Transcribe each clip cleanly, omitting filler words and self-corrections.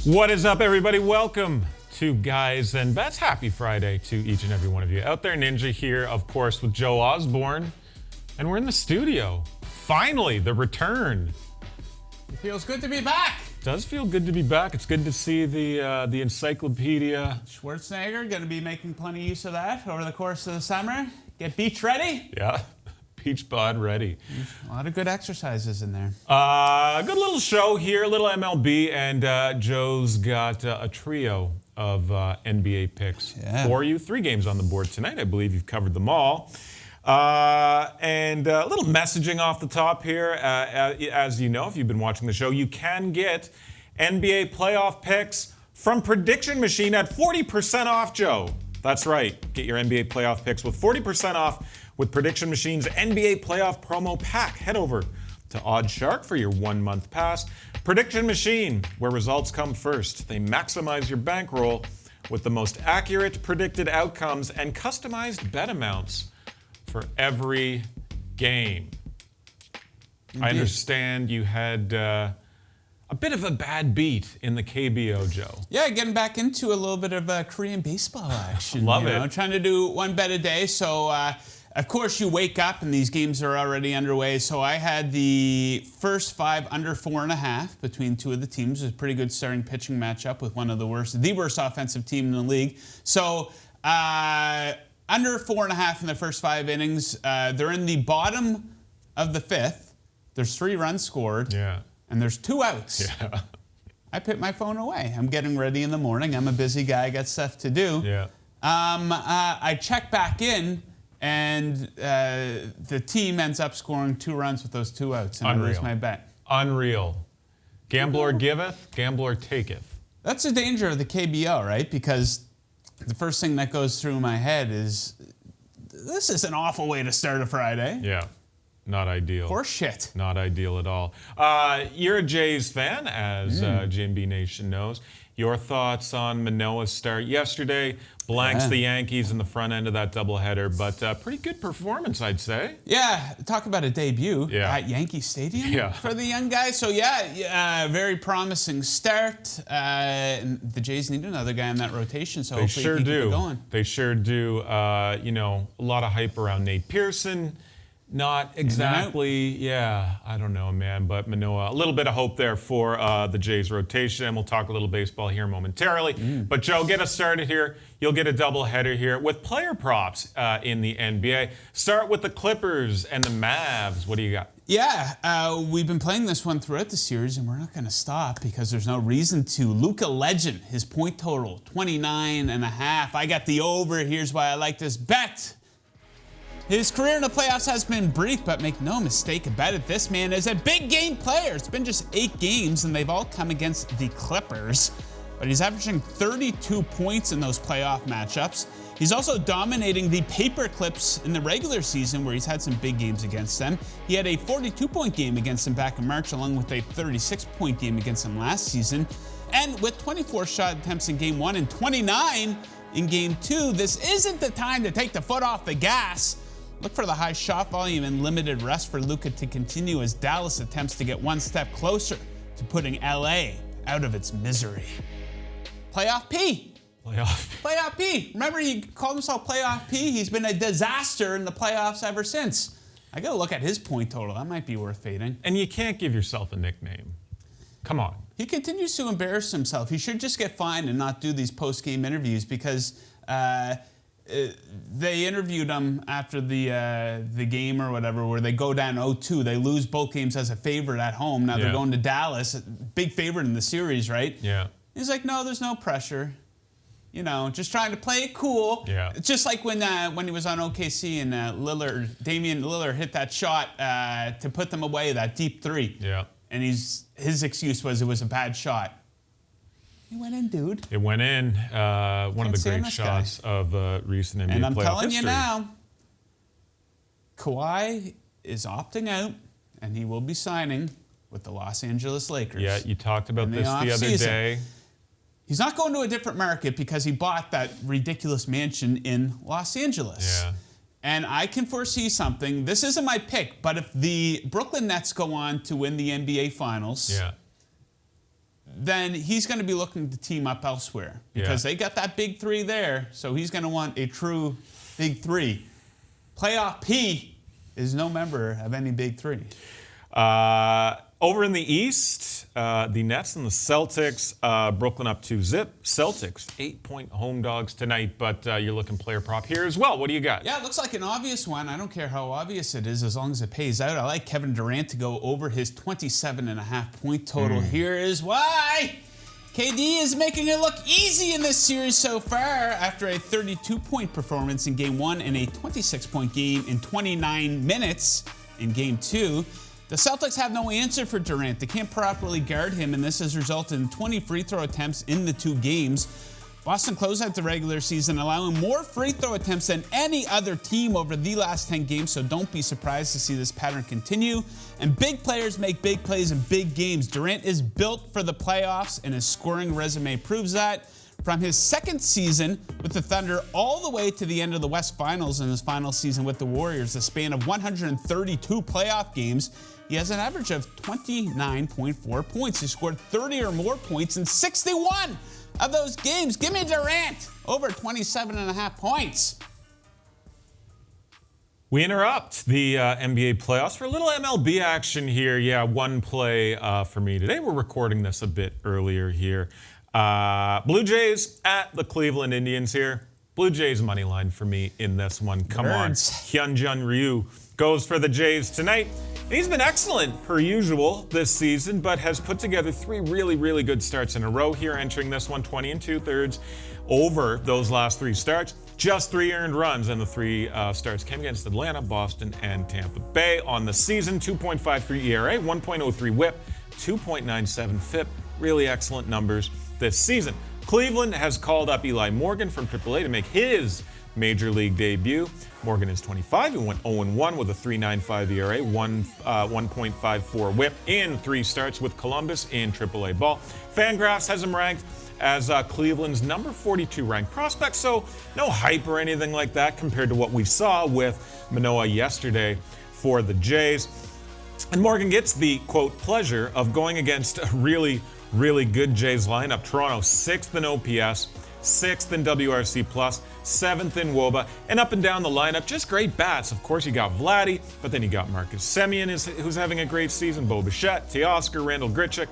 What is up, everybody? Welcome to Guys and Bets. Happy Friday to each and every one of you out there. Ninja here, of course, with Joe Osborne. And we're in the studio. Finally, the return. It feels good to be back. It does feel good to be back. It's good to see the encyclopedia. Schwarzenegger going to be making plenty use of that over the course of the summer. Get beach ready. Yeah, beach bod ready. A lot of good exercises in there. Good little show here, a little MLB, and Joe's got a trio of NBA picks for you. 3 games on the board tonight. I believe you've covered them all. And a little messaging off the top here. As you know, if you've been watching the show, you can get NBA playoff picks from Prediction Machine at 40% off, Joe. That's right. Get your NBA playoff picks with 40% off with Prediction Machine's NBA playoff promo pack. Head over to OddsShark for your 1-month pass. Prediction Machine, where results come first. They maximize your bankroll with the most accurate predicted outcomes and customized bet amounts for every game. Indeed. I understand you had a bit of a bad beat in the KBO, Joe. Yeah, getting back into a little bit of Korean baseball action. Love it. Trying to do one bet a day. So, of course, you wake up and these games are already underway. So I had the first 5 under 4.5 between 2 of the teams. It was a pretty good starting pitching matchup with one of the worst offensive team in the league. So, under 4.5 in the first 5 innings. They're in the bottom of the 5th. There's 3 runs scored. Yeah. And there's 2 outs. Yeah. I put my phone away. I'm getting ready in the morning. I'm a busy guy. I got stuff to do. Yeah. I check back in, and the team ends up scoring 2 runs with those 2 outs. And Unreal. I lose my bet. Unreal. Gambler giveth, gambler taketh. That's the danger of the KBO, right? Because the first thing that goes through my head is, this is an awful way to start a Friday. Yeah, not ideal. Horse shit. Not ideal at all. You're a Jays fan, as JMB Nation knows. Your thoughts on Manoah's start yesterday? Blanks the Yankees in the front end of that doubleheader, but pretty good performance, I'd say. Yeah, talk about a debut at Yankee Stadium for the young guy. So very promising start. The Jays need another guy in that rotation, so hopefully he can keep it going. They sure do. A lot of hype around Nate Pearson. Not exactly, I don't know, man, but Manoah, a little bit of hope there for the Jays rotation, and we'll talk a little baseball here momentarily. But Joe, get us started here. You'll get a doubleheader here with player props in the NBA. Start with the Clippers and the Mavs. What do you got? Yeah, we've been playing this one throughout the series, and we're not going to stop because there's no reason to. Luka Legend, his point total, 29.5. I got the over. Here's why I like this bet. His career in the playoffs has been brief, but make no mistake about it, this man is a big game player. It's been just 8 games, and they've all come against the Clippers. But he's averaging 32 points in those playoff matchups. He's also dominating the Paper Clips in the regular season, where he's had some big games against them. He had a 42-point game against them back in March, along with a 36-point game against them last season. And with 24 shot attempts in Game 1 and 29 in Game 2, this isn't the time to take the foot off the gas. Look for the high shot volume and limited rest for Luka to continue as Dallas attempts to get one step closer to putting LA out of its misery. Playoff P. Playoff P. Remember, he called himself Playoff P? He's been a disaster in the playoffs ever since. I got to look at his point total. That might be worth fading. And you can't give yourself a nickname. Come on. He continues to embarrass himself. He should just get fined and not do these post-game interviews because they interviewed him after the game or whatever, where they go down 0-2. They lose both games as a favorite at home. Now they're going to Dallas, big favorite in the series, right? Yeah. He's like, no, there's no pressure. Just trying to play it cool. Yeah. It's just like when he was on OKC and Damian Lillard hit that shot to put them away, that deep 3. Yeah. And his excuse was it was a bad shot. It went in, dude. It went in. One of the great shots of recent NBA playoff history. And I'm telling you now, Kawhi is opting out, and he will be signing with the Los Angeles Lakers. Yeah, you talked about this the other day. He's not going to a different market because he bought that ridiculous mansion in Los Angeles. Yeah. And I can foresee something. This isn't my pick, but if the Brooklyn Nets go on to win the NBA Finals, then he's going to be looking to team up elsewhere because they got that big three there. So he's going to want a true big three. Playoff P is no member of any big three. Over in the East, the Nets and the Celtics. Brooklyn up 2-0. Celtics 8-point home dogs tonight, but you're looking player prop here as well. What do you got? Yeah, it looks like an obvious one. I don't care how obvious it is as long as it pays out. I like Kevin Durant to go over his 27.5 point total. Here is why. KD is making it look easy in this series so far after a 32-point performance in Game 1 and a 26-point game in 29 minutes in Game 2. The Celtics have no answer for Durant. They can't properly guard him, and this has resulted in 20 free throw attempts in the 2 games. Boston closed out the regular season, allowing more free throw attempts than any other team over the last 10 games, so don't be surprised to see this pattern continue. And big players make big plays in big games. Durant is built for the playoffs, and his scoring resume proves that. From his second season with the Thunder all the way to the end of the West Finals in his final season with the Warriors, a span of 132 playoff games, he has an average of 29.4 points. He scored 30 or more points in 61 of those games. Give me Durant over 27.5 points. We interrupt the NBA playoffs for a little MLB action here. Yeah, one play for me today. We're recording this a bit earlier here. Blue Jays at the Cleveland Indians here. Blue Jays money line for me in this one. Come on. Hyunjin Ryu goes for the Jays tonight. He's been excellent per usual this season, but has put together 3 really, really good starts in a row here, entering this one 20 2/3 over those last 3 starts. Just 3 earned runs, and the 3 starts came against Atlanta, Boston, and Tampa Bay. On the season, 2.53 ERA, 1.03 WHIP, 2.97 FIP. Really excellent numbers this season. Cleveland has called up Eli Morgan from AAA to make his Major League debut. Morgan is 25. He went 0-1 with a 3.95 ERA, 1.54 WHIP in 3 starts with Columbus in AAA ball. Fangraphs has him ranked as Cleveland's number 42 ranked prospect, so no hype or anything like that compared to what we saw with Manoah yesterday for the Jays. And Morgan gets the, quote, pleasure of going against a really, really good Jays lineup. Toronto 6th in OPS, 6th in WRC+, 7th in WOBA, and up and down the lineup, just great bats. Of course, you got Vladdy, but then you got Marcus Semien, who's having a great season, Bo Bichette, Teoscar, Randall Grichuk.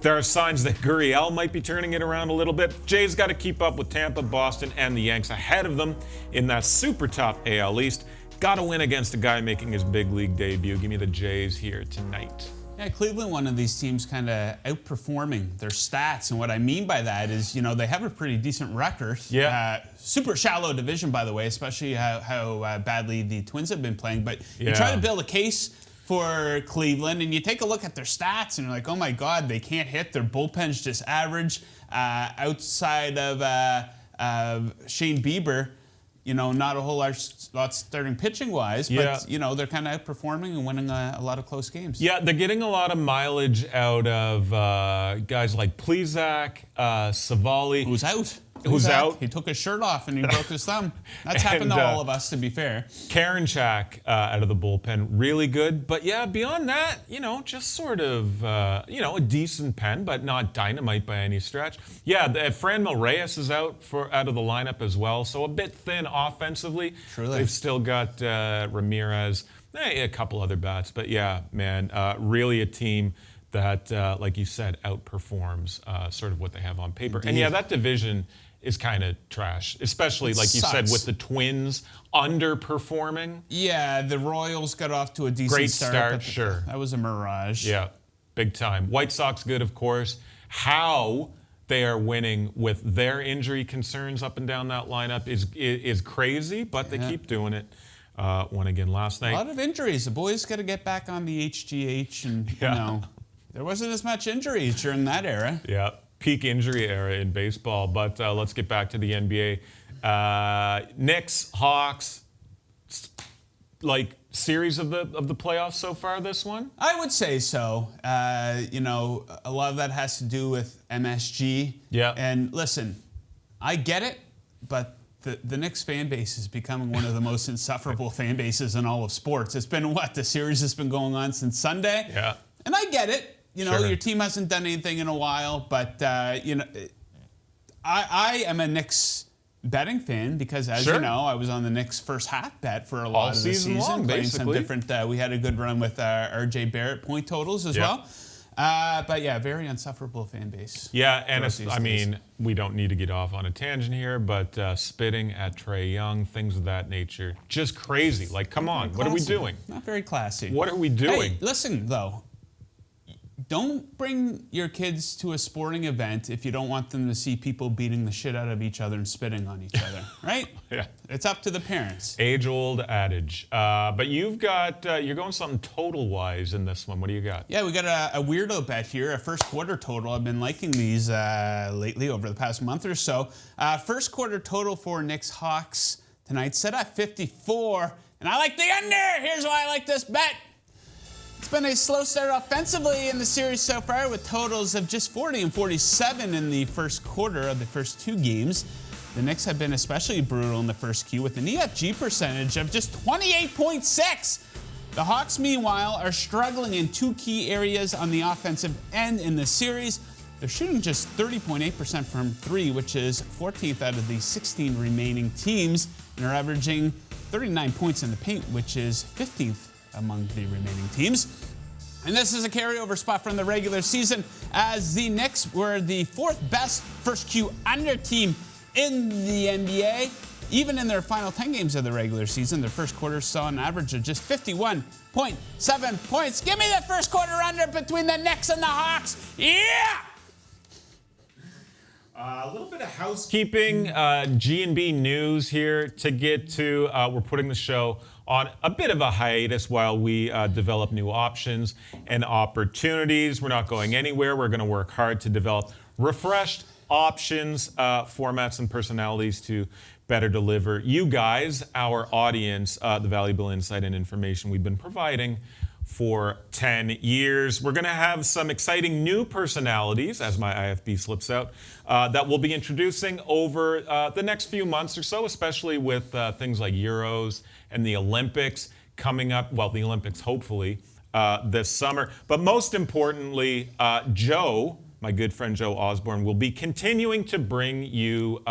There are signs that Gurriel might be turning it around a little bit. Jays got to keep up with Tampa, Boston, and the Yanks ahead of them in that super top AL East. Got to win against a guy making his big league debut. Give me the Jays here tonight. Yeah, Cleveland, one of these teams kind of outperforming their stats. And what I mean by that is, you know, they have a pretty decent record. Yeah. Super shallow division, by the way, especially how badly the Twins have been playing. But you try to build a case for Cleveland, and you take a look at their stats, and you're like, oh my God, they can't hit. Their bullpen's just average. Outside of Shane Bieber, you know, not a whole lot starting pitching-wise, but, you know, they're kind of outperforming and winning a lot of close games. Yeah, they're getting a lot of mileage out of guys like Plesac, Savali. Who's out. Who's out. He took his shirt off and he broke his thumb. That's happened to all of us, to be fair. Karinchak out of the bullpen, really good. But yeah, beyond that, you know, just sort of, you know, a decent pen, but not dynamite by any stretch. Yeah, Franmil Reyes is out of the lineup as well, so a bit thin offensively. Truly. They've still got Ramirez, a couple other bats. But yeah, man, really a team that, like you said, outperforms sort of what they have on paper. Indeed. And yeah, that division is kind of trash, especially, like you said, with the Twins underperforming. Yeah, the Royals got off to a decent start. Great start, sure. That was a mirage. Yeah, big time. White Sox good, of course. How they are winning with their injury concerns up and down that lineup is crazy, but they keep doing it. Won again last night. A lot of injuries. The boys got to get back on the HGH, and you know, there wasn't as much injuries during that era. Yeah, peak injury era in baseball. But let's get back to the NBA. Knicks, Hawks, like series of the playoffs so far. This one, I would say so. You know, a lot of that has to do with MSG. Yeah. And listen, I get it, but the Knicks fan base is becoming one of the most insufferable fan bases in all of sports. It's been the series has been going on since Sunday. Yeah. And I get it. your team hasn't done anything in a while, but I am a Knicks betting fan because, as you know, I was on the Knicks first half bet for a lot of the season. Long, playing basically. some different. We had a good run with R.J. Barrett point totals as well. But yeah, very insufferable fan base. Yeah, and we don't need to get off on a tangent here, but spitting at Trae Young, things of that nature, just crazy. Like, come on, what are we doing? Not very classy. What are we doing? Hey, listen, though. Don't bring your kids to a sporting event if you don't want them to see people beating the shit out of each other and spitting on each other, right? Yeah. It's up to the parents. Age-old adage. But you've got, you're going something total-wise in this one. What do you got? Yeah, we got a weirdo bet here, a first quarter total. I've been liking these lately over the past month or so. First quarter total for Knicks Hawks tonight set at 54. And I like the under. Here's why I like this bet. It's been a slow start offensively in the series so far with totals of just 40 and 47 in the first quarter of the first two games. The Knicks have been especially brutal in the first Q with an EFG percentage of just 28.6. The Hawks, meanwhile, are struggling in two key areas on the offensive end in the series. They're shooting just 30.8% from three, which is 14th out of the 16 remaining teams, and are averaging 39 points in the paint, which is 15th among the remaining teams. And this is a carryover spot from the regular season, as the Knicks were the fourth best first Q under team in the NBA. Even in their final 10 games of the regular season, their first quarter saw an average of just 51.7 points. Give me the first quarter under between the Knicks and the Hawks. Yeah! A little bit of housekeeping, G&B news here to get to. We're putting the show on a bit of a hiatus while we develop new options and opportunities. We're not going anywhere. We're going to work hard to develop refreshed options, formats, and personalities to better deliver you guys, our audience, the valuable insight and information we've been providing for 10 years. We're going to have some exciting new personalities, as my IFB slips out, that we'll be introducing over the next few months or so, especially with things like Euros and the Olympics coming up. Well, the Olympics, hopefully, this summer. But most importantly, Joe, my good friend Joe Osborne, will be continuing to bring you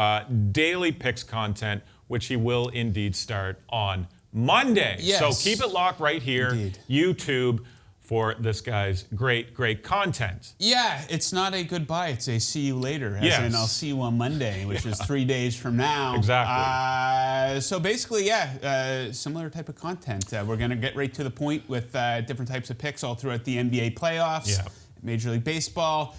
daily picks content, which he will indeed start on Monday. Yes. So keep it locked right here, Indeed. YouTube, for this guy's great content. Yeah, it's not a goodbye, it's a see you later. As in, I'll see you on Monday, which is 3 days from now. Exactly. So basically, similar type of content. We're going to get right to the point with different types of picks all throughout the NBA playoffs, Major League Baseball,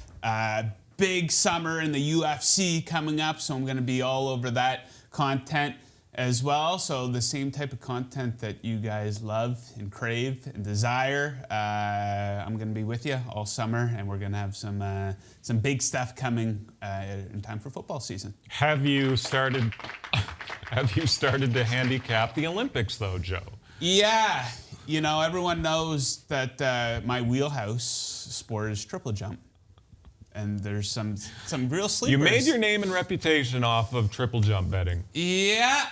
big summer in the UFC coming up, so I'm going to be all over that content as well. So the same type of content that you guys love and crave and desire, I'm going to be with you all summer, and we're going to have some big stuff coming in time for football season. Have you started to handicap the Olympics though, Joe? Yeah, everyone knows that my wheelhouse sport is triple jump. And there's some real sleepers. You made your name and reputation off of triple jump betting. Yeah.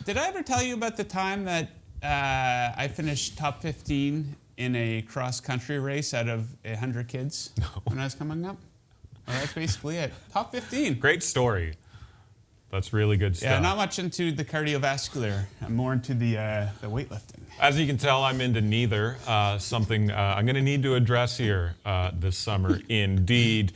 Did I ever tell you about the time that I finished top 15 in a cross-country race out of 100 kids when I was coming up? Well, that's basically it. Top 15. Great story. That's really good stuff. Yeah, not much into the cardiovascular. I'm more into the weightlifting. As you can tell, I'm into neither. Something I'm going to need to address here this summer, indeed.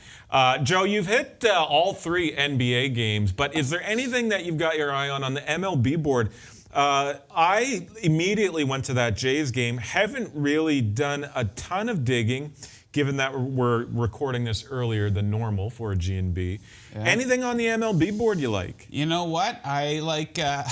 Joe, you've hit all 3 NBA games, but is there anything that you've got your eye on the MLB board? I immediately went to that Jays game. Haven't really done a ton of digging, given that we're recording this earlier than normal for a G&B. Yeah. Anything on the MLB board you like? You know what? I like a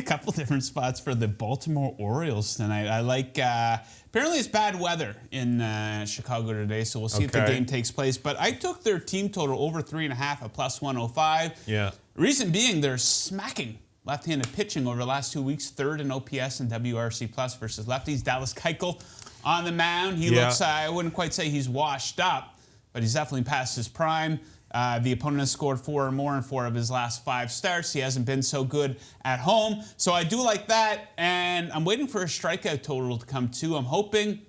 couple different spots for the Baltimore Orioles tonight. I like, apparently it's bad weather in Chicago today, so we'll see if the game takes place. But I took their team total over 3.5 at +105. Yeah. Reason being, they're smacking left-handed pitching over the last 2 weeks, third in OPS and WRC plus versus lefties. Dallas Keuchel on the mound. He looks, I wouldn't quite say he's washed up, but he's definitely past his prime. The opponent has scored 4 or more in 4 of his last 5 starts. He hasn't been so good at home. So I do like that, and I'm waiting for a strikeout total to come too. I'm hoping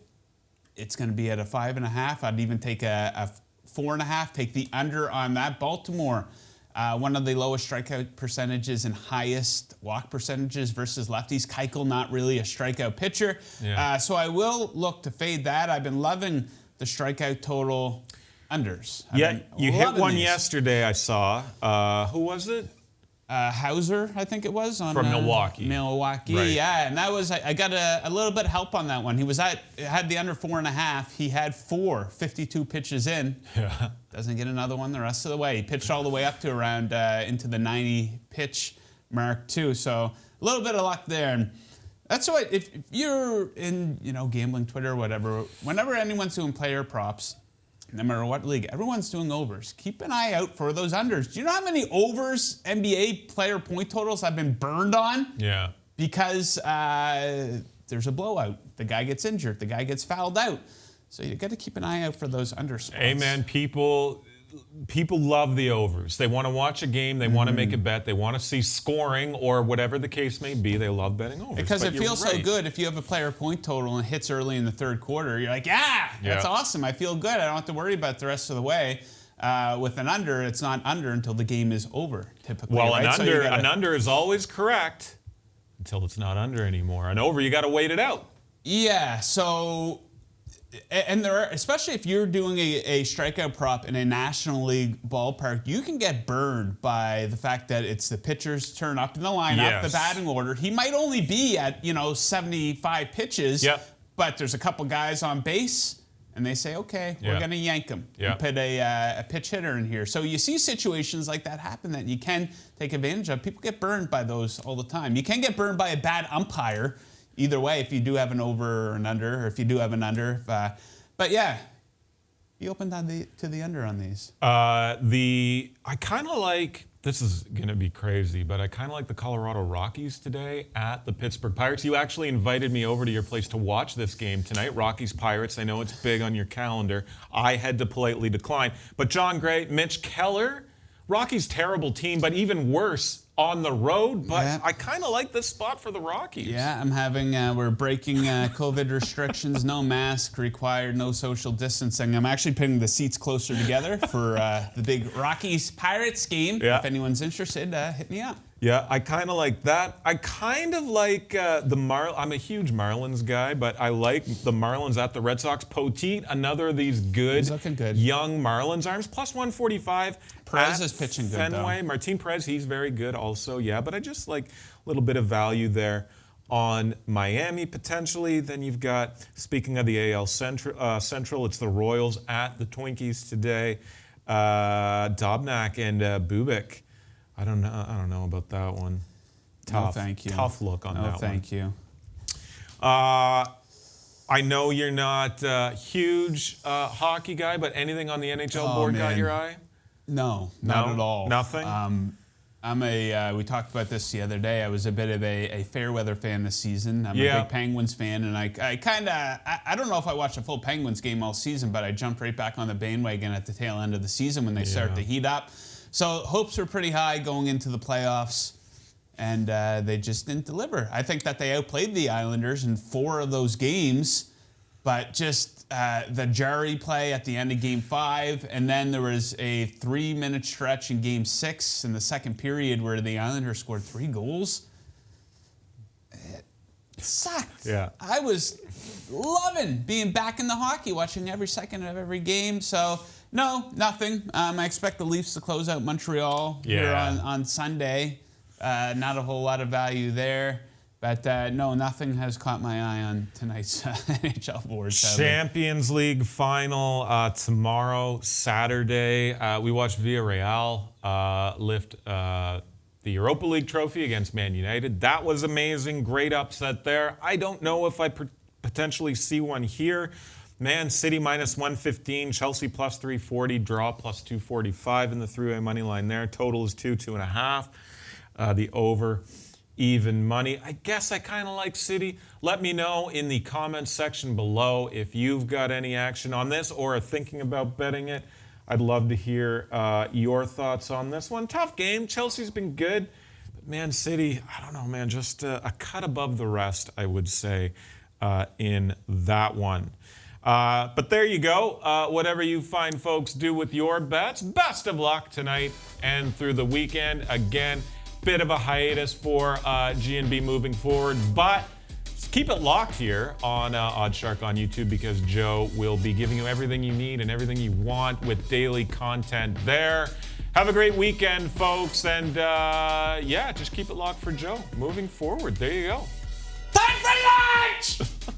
it's going to be at a 5.5. I'd even take a 4.5. Take the under on that. Baltimore, one of the lowest strikeout percentages and highest walk percentages versus lefties. Keuchel, not really a strikeout pitcher. Yeah. So I will look to fade that. I've been loving the strikeout total unders. Yeah, you hit one these. yesterday, I saw. Who was it? Hauser, I think it was. From Milwaukee. Milwaukee, Right. yeah. And that was, I got a little bit of help on that one. He had the under 4.5. He had 52 pitches in. Yeah. Doesn't get another one the rest of the way. He pitched all the way up to around into the 90 pitch mark too. So a little bit of luck there. And that's why if you're in, gambling Twitter or whatever, whenever anyone's doing player props, no matter what league, everyone's doing overs. Keep an eye out for those unders. Do you know how many overs NBA player point totals I've been burned on? Yeah. Because there's a blowout. The guy gets injured. The guy gets fouled out. So you got to keep an eye out for those under spots. Amen. People love the overs. They want to watch a game. They want to make a bet. They want to see scoring or whatever the case may be. They love betting overs. Because But it you're feels right. so good if you have a player point total and it hits early in the third quarter. You're like, that's Yeah. awesome. I feel good. I don't have to worry about it the rest of the way. With an under, it's not under until the game is over, typically. Well, right? an under is always correct until it's not under anymore. An over, you got to wait it out. Yeah, so, and there are, especially if you're doing a strikeout prop in a National League ballpark, you can get burned by the fact that it's the pitcher's turn up in the lineup, Yes. the batting order. He might only be at, 75 pitches, Yep. but there's a couple guys on base, and they say, okay, we're Yeah. going to yank him. Yeah. And put a pitch hitter in here. So you see situations like that happen that you can take advantage of. People get burned by those all the time. You can get burned by a bad umpire. Either way, if you do have an over or an under, or if you do have an under. But yeah, you opened to the under on these. I kind of like, this is going to be crazy, but I kind of like the Colorado Rockies today at the Pittsburgh Pirates. You actually invited me over to your place to watch this game tonight, Rockies Pirates. I know it's big on your calendar. I had to politely decline. But John Gray, Mitch Keller, Rockies terrible team, but even worse on the road. But Yeah. I kind of like this spot for the Rockies. Yeah, I'm having, we're breaking COVID restrictions, no mask required, no social distancing. I'm actually putting the seats closer together for the big Rockies Pirates game. Yeah. If anyone's interested, hit me up. Yeah, I kind of like that. I kind of like I'm a huge Marlins guy, but I like the Marlins at the Red Sox. Poteet, another of these He's looking good. young Marlins arms, plus 145. Perez at is pitching good, Fenway. though. Martin Perez, he's very good also, yeah. But I just like a little bit of value there on Miami potentially. Then you've got, speaking of the AL Central, it's the Royals at the Twinkies today. Dobnak and Bubik. I don't know about that one. Tough, No, thank you. Tough look on that one. No, thank you. I know you're not a huge hockey guy, but anything on the NHL board got man. your eye? No, not No? at all. Nothing? We talked about this the other day. I was a bit of a fair weather fan this season. I'm a Yeah. big Penguins fan, and I don't know if I watched a full Penguins game all season, but I jumped right back on the bandwagon at the tail end of the season when they start to heat up. So hopes were pretty high going into the playoffs, and they just didn't deliver. I think that they outplayed the Islanders in 4 of those games, but just the Jarry play at the end of Game 5, and then there was a 3-minute stretch in Game 6 in the second period where the Islanders scored 3 goals. It sucked. Yeah. I was loving being back in the hockey, watching every second of every game. So, no, nothing. I expect the Leafs to close out Montreal here Yeah. on Sunday. Not a whole lot of value there. But no, nothing has caught my eye on tonight's NHL board. sadly. Champions League final tomorrow, Saturday. We watched Villarreal lift the Europa League trophy against Man United. That was amazing. Great upset there. I don't know if I potentially see one here. Man City minus 115, Chelsea plus 340, draw plus 245 in the three-way money line there. Total is 2.5. The over. Even money. I guess I kind of like City. Let me know in the comments section below if you've got any action on this or are thinking about betting it. I'd love to hear your thoughts on this one. Tough game. Chelsea's been good. But Man City, I don't know, man, just a cut above the rest, I would say, in that one. But there you go. Whatever you fine folks do with your bets, best of luck tonight and through the weekend. Again, bit of a hiatus for G&B moving forward, but keep it locked here on OddsShark on YouTube because Joe will be giving you everything you need and everything you want with daily content there. Have a great weekend, folks, and yeah, just keep it locked for Joe moving forward. There you go. Time for lunch!